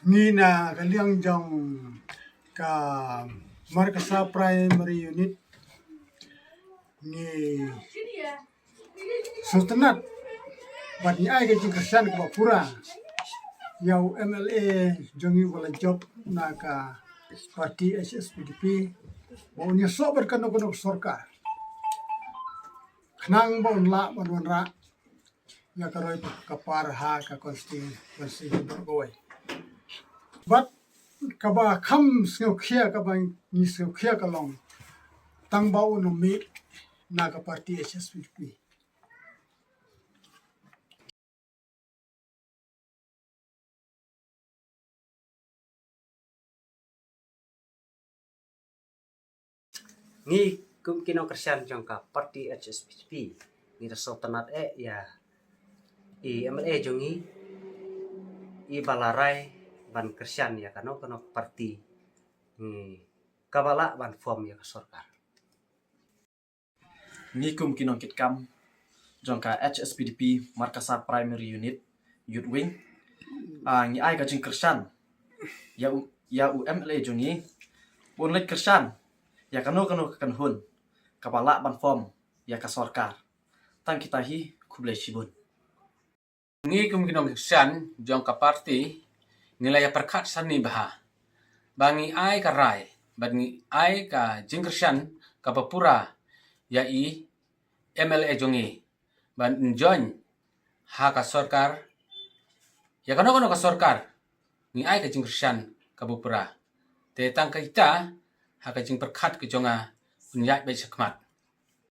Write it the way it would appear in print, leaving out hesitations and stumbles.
Nina kaliang jong ka Markasa Primary Unit ni Sultanat bat ni ai ke Kersan ke Bapura yau MLA jongi wala job na ka parti HSPDP mau ni so berkano-kano sorkar knang bon la bon ra ya karoi kapar ha ka konstitusi bergoy bat kaba kham sngau khia kaba ni sngau khia kalong tang bau no mi na ka parti HSPDP Ni kino Kersian jongka parti HSPDP ni Sultanat ya i MLA jongi i balarai ban Kersian ya kano parti ni kabala ban form ya sorkar ni kino kitkam jongka HSPDP Markasa Primary Unit Youth Wing ni ai ka jing Kersian ya MLA jongi bonlet Kersian ya kano kan hun kabala ban form ya ka sorkar tang kita hi kublai shibun Ni kino Kersian jongka parti nilai perkat sani baha bangi ai ka rai bangi ai ka jing Kersian ka Papura ya i MLA jongi ban join ha ka sorkar ya kano ka sorkar ni ai ka jing Kersian ka Papura te tang ka kita ha ka jing perkat ke jonga punya baik sekmat